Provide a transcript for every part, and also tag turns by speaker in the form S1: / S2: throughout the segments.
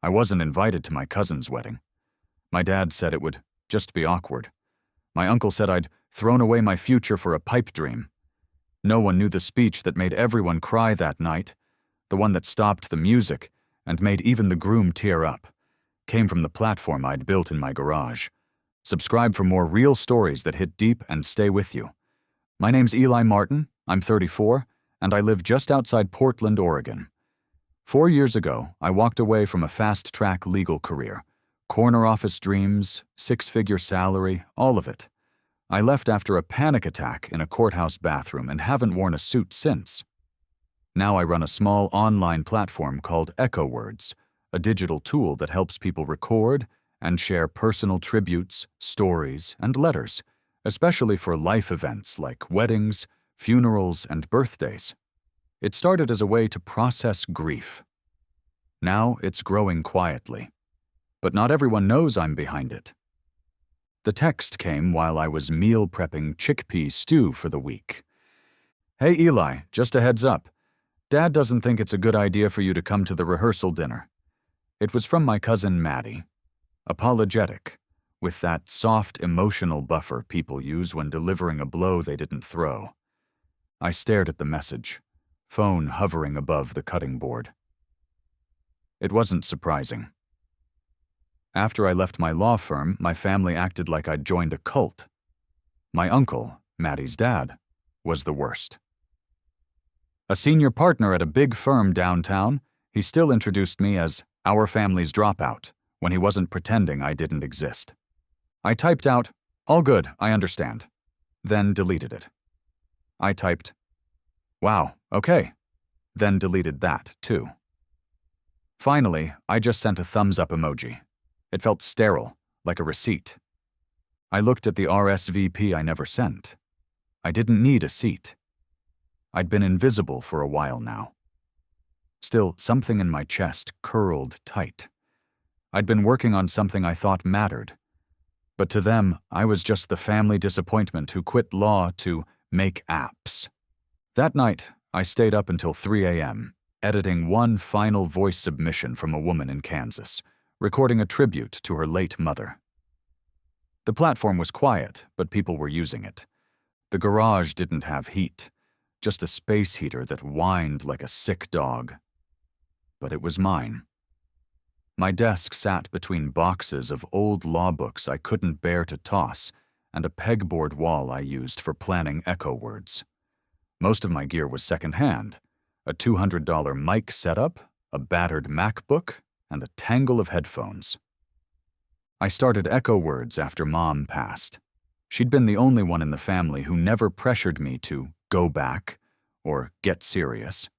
S1: I wasn't invited to my cousin's wedding. My dad said it would just be awkward. My uncle said I'd thrown away my future for a pipe dream. No one knew the speech that made everyone cry that night, the one that stopped the music and made even the groom tear up, came from the platform I'd built in my garage. Subscribe for more real stories that hit deep and stay with you. My name's Eli Martin, I'm 34, and I live just outside Portland, Oregon. 4 years ago, I walked away from a fast-track legal career. Corner office dreams, six-figure salary, all of it. I left after a panic attack in a courthouse bathroom and haven't worn a suit since. Now I run a small online platform called Echo Words, a digital tool that helps people record and share personal tributes, stories, and letters, especially for life events like weddings, funerals, and birthdays. It started as a way to process grief. Now it's growing quietly, but not everyone knows I'm behind it. The text came while I was meal prepping chickpea stew for the week. "Hey Eli, just a heads up. Dad doesn't think it's a good idea for you to come to the rehearsal dinner." It was from my cousin Maddie. Apologetic, with that soft emotional buffer people use when delivering a blow they didn't throw. I stared at the message, phone hovering above the cutting board. It wasn't surprising. After I left my law firm, my family acted like I'd joined a cult. My uncle, Maddie's dad, was the worst. A senior partner at a big firm downtown, he still introduced me as our family's dropout when he wasn't pretending I didn't exist. I typed out, "All good, I understand," then deleted it. I typed, "Wow, okay," then deleted that too. Finally, I just sent a thumbs-up emoji. It felt sterile, like a receipt. I looked at the RSVP I never sent. I didn't need a seat. I'd been invisible for a while now. Still, something in my chest curled tight. I'd been working on something I thought mattered. But to them, I was just the family disappointment who quit law to make apps. That night, I stayed up until 3 a.m., editing one final voice submission from a woman in Kansas, recording a tribute to her late mother. The platform was quiet, but people were using it. The garage didn't have heat, just a space heater that whined like a sick dog. But it was mine. My desk sat between boxes of old law books I couldn't bear to toss and a pegboard wall I used for planning Echo Words. Most of my gear was secondhand, a $200 mic setup, a battered MacBook, and a tangle of headphones. I started Echo Words after Mom passed. She'd been the only one in the family who never pressured me to go back or get serious.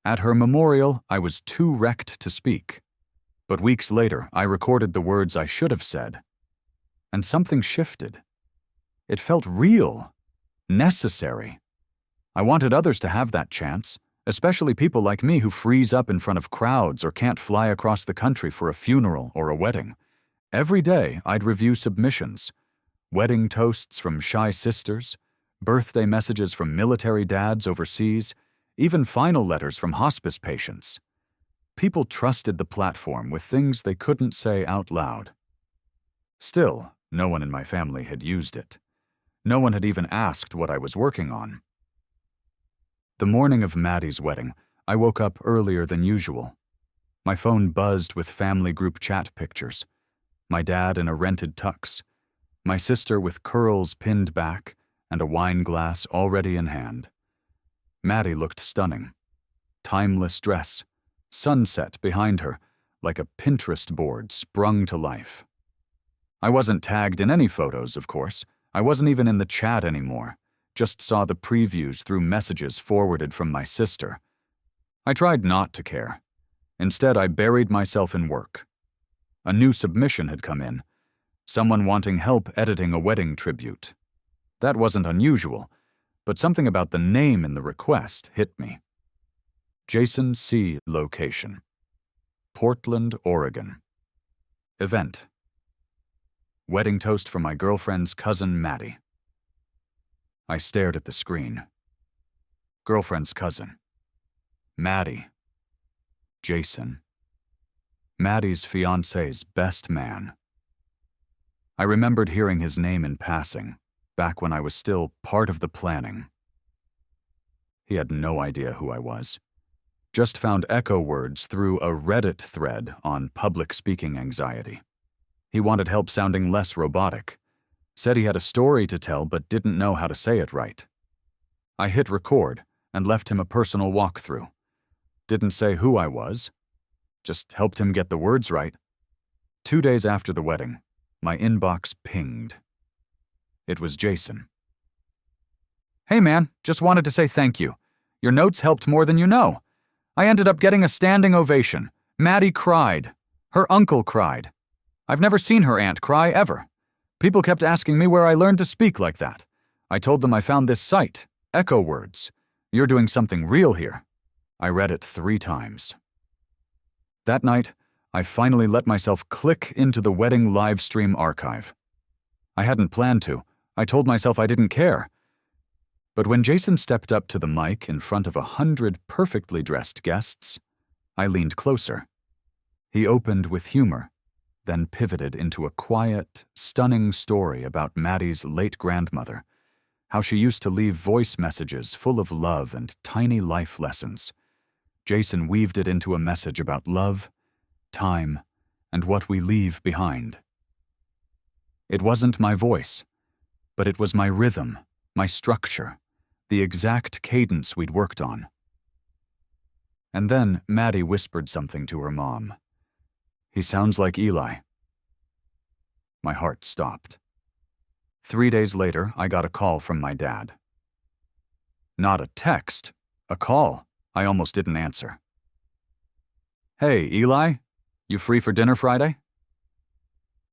S1: At her memorial, I was too wrecked to speak. But weeks later, I recorded the words I should have said. And something shifted. It felt real, necessary. I wanted others to have that chance, especially people like me who freeze up in front of crowds or can't fly across the country for a funeral or a wedding. Every day, I'd review submissions, wedding toasts from shy sisters, birthday messages from military dads overseas, even final letters from hospice patients. People trusted the platform with things they couldn't say out loud. Still, no one in my family had used it. No one had even asked what I was working on. The morning of Maddie's wedding, I woke up earlier than usual. My phone buzzed with family group chat pictures. My dad in a rented tux, my sister with curls pinned back and a wine glass already in hand. Maddie looked stunning. Timeless dress, sunset behind her, like a Pinterest board sprung to life. I wasn't tagged in any photos, of course. I wasn't even in the chat anymore. Just saw the previews through messages forwarded from my sister. I tried not to care. Instead, I buried myself in work. A new submission had come in, someone wanting help editing a wedding tribute. That wasn't unusual, but something about the name in the request hit me. Jason C. Location. Portland, Oregon. Event. Wedding toast for my girlfriend's cousin Maddie. I stared at the screen. Girlfriend's cousin. Maddie. Jason. Maddie's fiancé's best man. I remembered hearing his name in passing, back when I was still part of the planning. He had no idea who I was. Just found echo words through a Reddit thread on public speaking anxiety. He wanted help sounding less robotic. Said he had a story to tell but didn't know how to say it right. I hit record and left him a personal walkthrough. Didn't say who I was, just helped him get the words right. 2 days after the wedding, my inbox pinged. It was Jason. "Hey man, just wanted to say thank you. Your notes helped more than you know. I ended up getting a standing ovation. Maddie cried. Her uncle cried. I've never seen her aunt cry ever. People kept asking me where I learned to speak like that. I told them I found this site, Echo Words. You're doing something real here." I read it 3 times. That night, I finally let myself click into the wedding live stream archive. I hadn't planned to. I told myself I didn't care. But when Jason stepped up to the mic in front of 100 perfectly dressed guests, I leaned closer. He opened with humor, then pivoted into a quiet, stunning story about Maddie's late grandmother, how she used to leave voice messages full of love and tiny life lessons. Jason weaved it into a message about love, time, and what we leave behind. It wasn't my voice, but it was my rhythm, my structure, the exact cadence we'd worked on. And then Maddie whispered something to her mom. "He sounds like Eli." My heart stopped. 3 days later, I got a call from my dad. Not a text, a call. I almost didn't answer. "Hey, Eli, you free for dinner Friday?"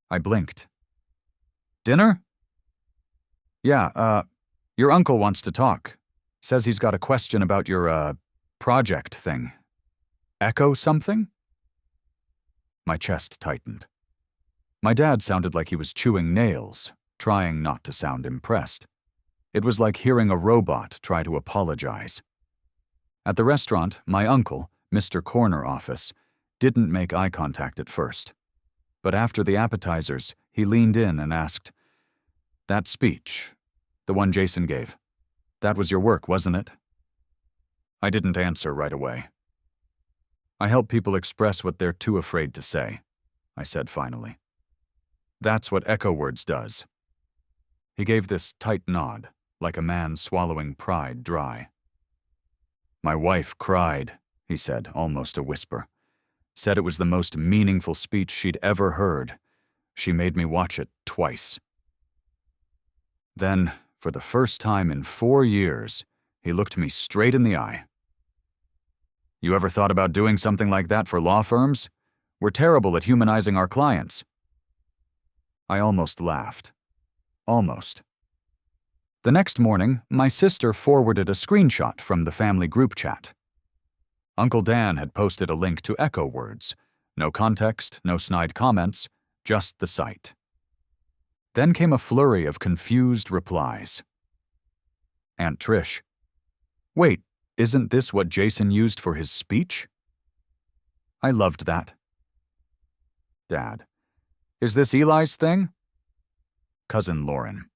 S1: I blinked. "Dinner?" "Yeah, your uncle wants to talk. Says he's got a question about your, project thing. Echo something?" My chest tightened. My dad sounded like he was chewing nails, trying not to sound impressed. It was like hearing a robot try to apologize. At the restaurant, my uncle, Mr. Corner Office, didn't make eye contact at first. But after the appetizers, he leaned in and asked, "That speech, the one Jason gave, that was your work, wasn't it?" I didn't answer right away. "I help people express what they're too afraid to say," I said finally. "That's what Echo Words does." He gave this tight nod, like a man swallowing pride dry. "My wife cried," he said, almost a whisper. "Said it was the most meaningful speech she'd ever heard. She made me watch it twice." Then, for the first time in 4 years, he looked me straight in the eye. "You ever thought about doing something like that for law firms? We're terrible at humanizing our clients." I almost laughed. Almost. The next morning, my sister forwarded a screenshot from the family group chat. Uncle Dan had posted a link to Echo Words. No context, no snide comments, just the site. Then came a flurry of confused replies. Aunt Trish. "Wait, isn't this what Jason used for his speech?" I loved that. Dad. "Is this Eli's thing?" Cousin Lauren.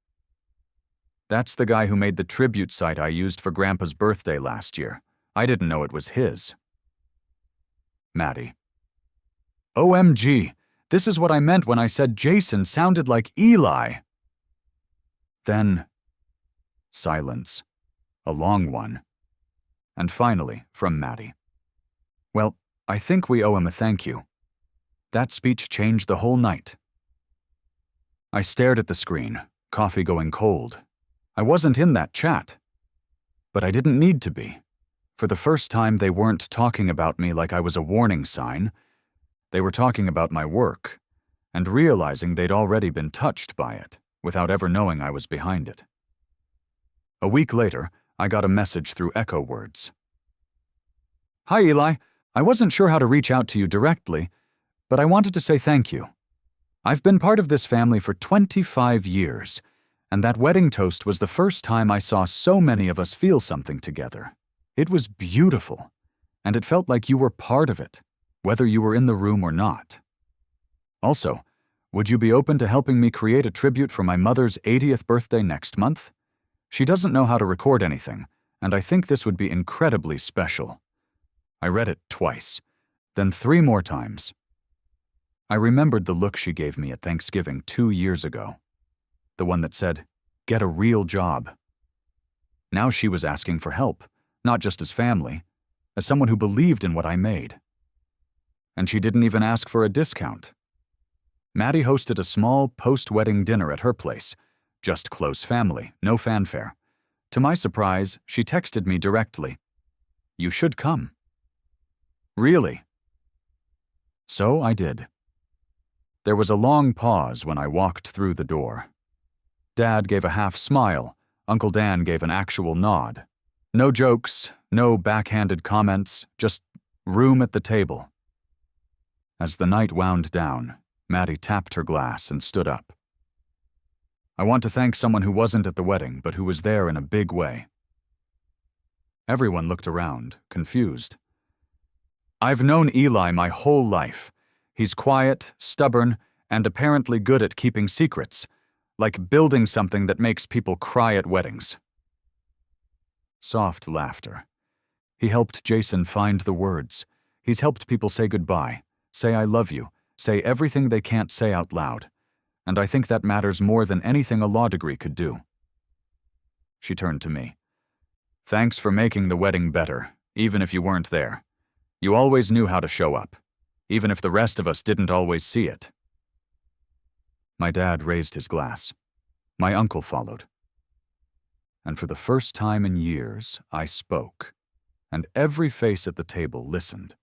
S1: "That's the guy who made the tribute site I used for Grandpa's birthday last year. I didn't know it was his." Maddie. "OMG, this is what I meant when I said Jason sounded like Eli." Then, silence. A long one. And finally, from Maddie. "Well, I think we owe him a thank you. That speech changed the whole night." I stared at the screen, coffee going cold. I wasn't in that chat. But I didn't need to be. For the first time, they weren't talking about me like I was a warning sign. They were talking about my work, and realizing they'd already been touched by it, without ever knowing I was behind it. A week later, I got a message through Echo Words. "Hi, Eli. I wasn't sure how to reach out to you directly, but I wanted to say thank you. I've been part of this family for 25 years, and that wedding toast was the first time I saw so many of us feel something together. It was beautiful, and it felt like you were part of it. whether you were in the room or not. Also, would you be open to helping me create a tribute for my mother's 80th birthday next month? She doesn't know how to record anything, and I think this would be incredibly special. I read it twice, then 3 more times. I remembered the look she gave me at Thanksgiving 2 years ago. The one that said, "Get a real job." Now she was asking for help, not just as family, as someone who believed in what I made. And she didn't even ask for a discount. Maddie hosted a small post-wedding dinner at her place, just close family, no fanfare. To my surprise, she texted me directly, "You should come." Really? So I did. There was a long pause when I walked through the door. Dad gave a half smile, Uncle Dan gave an actual nod. No jokes, no backhanded comments, just room at the table. As the night wound down, Maddie tapped her glass and stood up. "I want to thank someone who wasn't at the wedding, but who was there in a big way." Everyone looked around, confused. "I've known Eli my whole life. He's quiet, stubborn, and apparently good at keeping secrets, like building something that makes people cry at weddings." Soft laughter. "He helped Jason find the words. He's helped people say goodbye, say I love you, say everything they can't say out loud. And I think that matters more than anything a law degree could do." She turned to me. "Thanks for making the wedding better, even if you weren't there. You always knew how to show up, even if the rest of us didn't always see it." My dad raised his glass. My uncle followed. And for the first time in years, I spoke, and every face at the table listened.